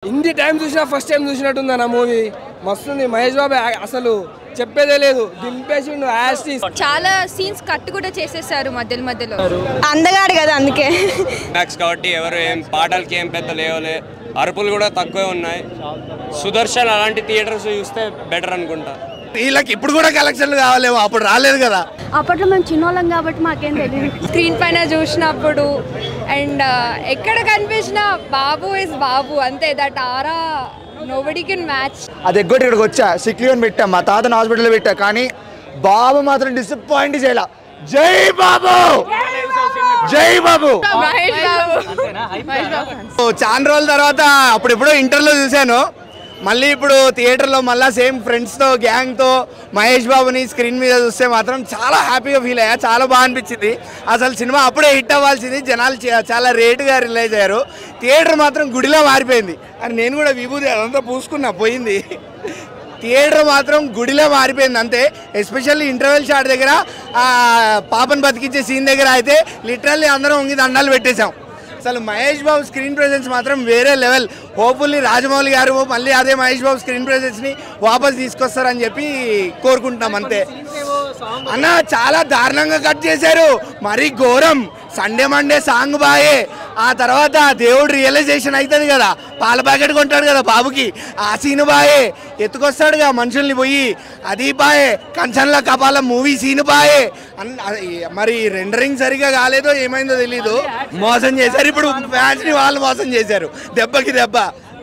ఇన్ని టైం చూసినా first time చూసినట్టుంది అన్న మూవీ మస్తుంది. మహేష్ బాబు అసలు చెప్పేదే లేదు, దింపేసిండు. చాలా సీన్స్ కట్ కూడా చేసేసారు మధ్యలో అందగాడు కదా అందుకే మ్యాక్స్ కాబట్టి ఎవరు ఏం పాటలకి ఏం పెద్ద లేవలే, అరుపులు కూడా తక్కువే ఉన్నాయి. సుదర్శన్ అలాంటి థియేటర్స్ చూస్తే బెటర్ అనుకుంటా. వీళ్ళకి ఇప్పుడు కూడా కలెక్షన్లు కావాలేమో, అప్పుడు రాలేదు కదా. అప్పట్లో మేము చిన్నోళ్ళం కాబట్టి మాకేం తెలియదు. స్క్రీన్ పైన చూసినప్పుడు అండ్ ఎక్కడ కనిపించినా బాబు ఇస్ బాబు అంతే. That aura nobody can match. అది ఎగ్గొట్టి ఇక్కడికి వచ్చా, సిక్లీవన్ పెట్టా, మా తాతను హాస్పిటల్లో పెట్టా, కానీ బాబు మాత్రం డిసప్పాయింట్ చేయాల. జై బాబు, జై బాబు. చాలా రోజుల తర్వాత అప్పుడెప్పుడో ఇంటర్లో చూశాను, మళ్ళీ ఇప్పుడు థియేటర్లో మళ్ళీ సేమ్ ఫ్రెండ్స్తో గ్యాంగ్తో మహేష్ బాబుని స్క్రీన్ మీద చూస్తే మాత్రం చాలా హ్యాపీగా ఫీల్ అయ్యా. చాలా బాగా అనిపించింది. అసలు సినిమా అప్పుడే హిట్ అవ్వాల్సింది, జనాలు చాలా రేటుగా రిలీజ్ అయ్యారు. థియేటర్ మాత్రం గుడిలో మారిపోయింది. అని నేను కూడా విభూతి అదంతా పూసుకున్నా, పోయింది. థియేటర్ మాత్రం గుడిలో మారిపోయింది అంతే. ఎస్పెషల్లీ ఇంటర్వెల్ షాట్ దగ్గర పాపను బతికించే సీన్ దగ్గర అయితే లిటరల్లీ అందరం ఉంగి దండాలు పెట్టేశాం. అసలు మహేష్ బాబు స్క్రీన్ ప్రెజెన్స్ మాత్రం వేరే లెవెల్. హోప్ఫుల్లీ రాజమౌళి గారు మళ్ళీ అదే మహేష్ బాబు స్క్రీన్ ప్రెజెన్స్ని వాపస్ తీసుకొస్తారని చెప్పి కోరుకుంటున్నాం అంతే. అన్న చాలా దారుణంగా కట్ చేశారు, మరీ ఘోరం. సండే మండే సాంగ్ బాయే, ఆ తర్వాత దేవుడు రియలైజేషన్ అవుతుంది కదా, పాల ప్యాకెట్ కొంటాడు కదా బాబుకి, ఆ సీను బాయే. ఎత్తుకొస్తాడుగా మనుషుల్ని పోయి, అది బాయే. కంచన్ల కపాల మూవీ సీను బాయే. మరి రెండరింగ్ సరిగా కాలేదో ఏమైందో తెలీదు, మోసం చేశారు. ఇప్పుడు ఫ్యాన్స్ని వాళ్ళు మోసం చేశారు, దెబ్బకి దెబ్బ.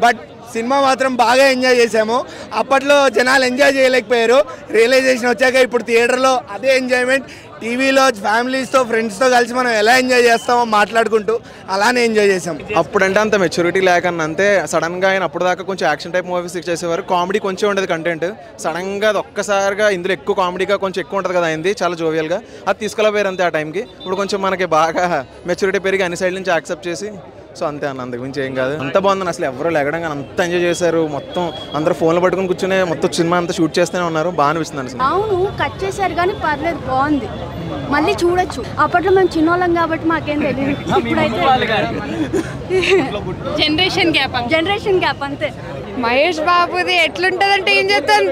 బట్ సినిమా మాత్రం బాగా ఎంజాయ్ చేసాము. అప్పట్లో జనాలు ఎంజాయ్ చేయలేకపోయారు, రియలైజేషన్ వచ్చాక ఇప్పుడు థియేటర్లో అదే ఎంజాయ్మెంట్. టీవీలో ఫ్యామిలీస్తో ఫ్రెండ్స్తో కలిసి మనం ఎలా ఎంజాయ్ చేస్తామో మాట్లాడుకుంటూ అలానే ఎంజాయ్ చేసాం. అప్పుడంటే అంత మెచ్యూరిటీ లేకన్నా అంతే. సడన్గా ఆయన అప్పుడు దాకా కొంచెం యాక్షన్ టైప్ మూవీస్ చేసేవారు, కామెడీ కొంచెం ఉండేది కంటెంట్. సడన్గా అది ఒక్కసారిగా ఇందులో ఎక్కువ కామెడీగా కొంచెం ఎక్కువ ఉంటుంది కదా అయింది, చాలా జోవియల్గా అది తీసుకెళ్ళిపోయారు అంతే ఆ టైంకి. ఇప్పుడు కొంచెం మనకి బాగా మెచ్యూరిటీ పెరిగి అన్ని సైడ్ నుంచి యాక్సెప్ట్ చేసి సో అంతే అన్న, అంతకు మించి ఏం కాదు. అంత బాగుందని అసలు ఎవరు లేగడం కానీ అంత ఎంజాయ్ చేశారు. మొత్తం అందరూ ఫోన్లో పట్టుకుని కూర్చునే మొత్తం సినిమా అంతా షూట్ చేస్తూనే ఉన్నారు, బాగా అనిపిస్తుంది అసలు. అవును కట్ చేశారు కానీ పర్లేదు, బాగుంది, మళ్ళీ చూడొచ్చు. అప్పట్లో మేము చిన్నోళ్ళం కాబట్టి మాకేం తెలియదు. ఇప్పుడైతే జనరేషన్ గ్యాప్ అంతే. మహేష్ బాబుది ఎట్లుంటదంటే ఏం చేస్తాను,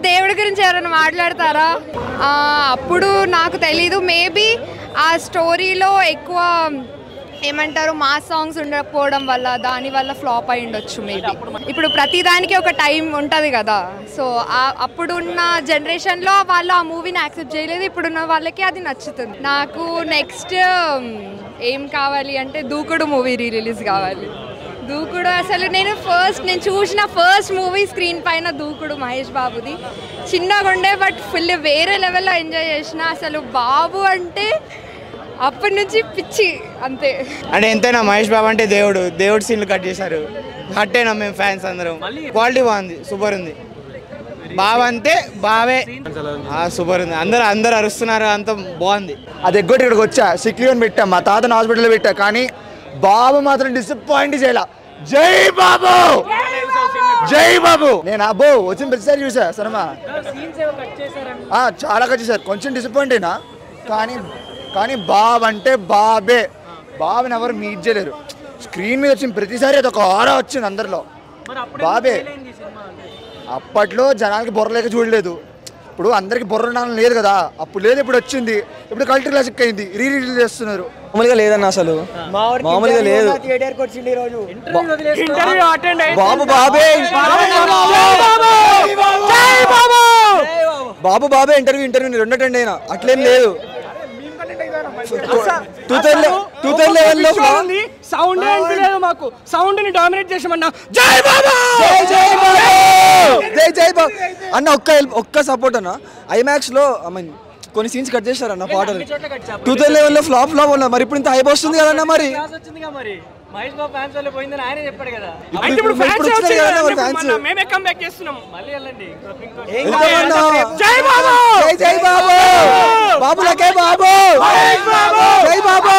దేవుడి గురించి ఎవరైనా మాట్లాడతారా? అప్పుడు నాకు తెలీదు, మేబీ ఆ స్టోరీలో ఎక్కువ ఏమంటారు మా సాంగ్స్ ఉండకపోవడం వల్ల దానివల్ల ఫ్లాప్ అయి ఉండొచ్చు మేబీ. ఇప్పుడు ప్రతిదానికి ఒక టైం ఉంటుంది కదా, సో అప్పుడున్న జనరేషన్లో వాళ్ళు ఆ మూవీని యాక్సెప్ట్ చేయలేదు, ఇప్పుడున్న వాళ్ళకి అది నచ్చుతుంది. నాకు నెక్స్ట్ ఏం కావాలి అంటే దూకుడు మూవీ రిలీజ్ కావాలి. దూకుడు అసలు నేను చూసిన ఫస్ట్ మూవీ స్క్రీన్ పైన దూకుడు మహేష్ బాబుది. చిన్నగా ఉండే బట్ ఫుల్ వేరే లెవెల్లో ఎంజాయ్ చేసిన. అసలు బాబు అంటే అప్పటి నుంచి పిచ్చి అంతే. అంటే ఎంతైనా మహేష్ బాబు అంటే దేవుడు సీన్లు కట్ చేశారు, హట్టేనా మేము ఫ్యాన్స్ అందరం. క్వాలిటీ బాగుంది, సూపర్ ఉంది. బాబు అంటే బావే, సూపర్ ఉంది. అందరు అరుస్తున్నారు, అంత బాగుంది. అది ఎగ్గొట్టి ఇక్కడికి వచ్చా, సిక్లీవన్ పెట్టా, మా తాతను హాస్పిటల్లో పెట్టా, కానీ బాబు మాత్రం డిసప్పాయింట్ చేయాల. జై బాబు, జై బాబు. నేను అబ్బో వచ్చిన ప్రతిసారి చూసా సినిమా, చాలా కట్ చేశారు. కొంచెం డిసప్పాయింట్ అయినా, కానీ బాబు అంటే బాబే. బాబుని ఎవరు మీట్ చేయలేరు. స్క్రీన్ మీద వచ్చిన ప్రతిసారి అది ఒక ఆరా వచ్చింది అందరిలో, బాబే. అప్పట్లో జనాలకి బుర్ర లేక చూడలేదు, ఇప్పుడు అందరికి బుర్ర లేదు కదా, అప్పుడు లేదు, ఇప్పుడు వచ్చింది. ఇప్పుడు కల్చర్ క్లాసిక్ అయింది, రిలీజ్ చేస్తున్నారు. మామూలుగా లేదన్న, అసలు మామూలుగా లేదు. బాబు బాబే, బాబు బాబే ఇంటర్వ్యూ రెండు అటెండ్ అయినా, అట్లేం లేదు. సౌండ్ మాకు సౌండ్ ని డామినేట్ చేసామన్నా. జై బాబు, జై బాబు అన్న. ఒక్క సపోర్ట్ అన్న, ఐమాక్స్ లో కొన్ని సీన్స్ కట్ చేశారన్న పాటలు. 2011 లో ఫ్లాప్ ఉన్నా, మరి ఇప్పుడు ఇంత హైప్ వస్తుంది కదన్నా. మరి మహేష్ బాబు ఫ్యాన్స్ వల్ల పోయిందని ఆయనే చెప్పాడు కదా. ఇప్పుడు మేమే కమ్ బ్యాక్ చేస్తున్నాం, మళ్ళీ వెళ్ళండి. జై బాబు, జై బాబు, బాబులకే బాబు, జై బాబు,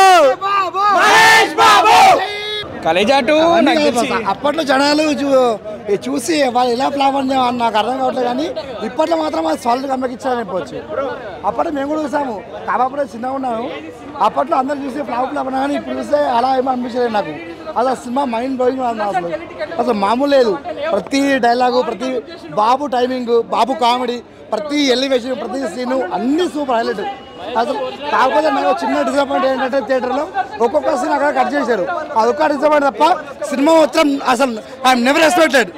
మహేష్ బాబు. కలేజాటు అప్పట్లో జనాలు చూసి వాళ్ళు ఎలా ఫ్లాప్ అని నాకు అర్థం కావట్లేదు, కానీ ఇప్పట్లో మాత్రం అది సాల్ట్ కమ్మకి ఇచ్చారనిపోవచ్చు. అప్పట్లో మేము కూడా చూసాము, కాబట్టి చిన్నగా ఉన్నాము. అప్పట్లో అందరు చూసి ఫ్లాప్ అన్నా, కానీ ఇప్పుడు చూస్తే అలా ఏమో అనిపించలేదు నాకు. అసలు సినిమా మైండ్ బ్లోయింగ్ అసలు అసలు మామూలు లేదు. ప్రతి డైలాగు, ప్రతి బాబు టైమింగ్, బాబు కామెడీ, ప్రతి ఎలివేషన్, ప్రతి సీను అన్నీ సూపర్ హైలైట్ అసలు. కాకపోతే నాకు చిన్న డిసప్పాయింట్ ఏంటంటే థియేటర్లో ఒక్కొక్క సీన్ అక్కడ కట్ చేశారు. అదొక్క డిసప్పాయింట్ తప్ప సినిమా మొత్తం అసలు ఐఎమ్ నెవర్ ఎక్స్పెక్టెడ్.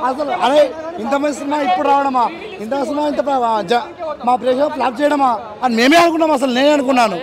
అసలు అరే ఇంతమంది సినిమా ఇప్పుడు రావడమా, ఇంత సినిమా ఇంత మా ప్రేక్షకులు ఫ్లాప్ చేయడమా అని మేమే అనుకున్నాం. అసలు నేనే అనుకున్నాను.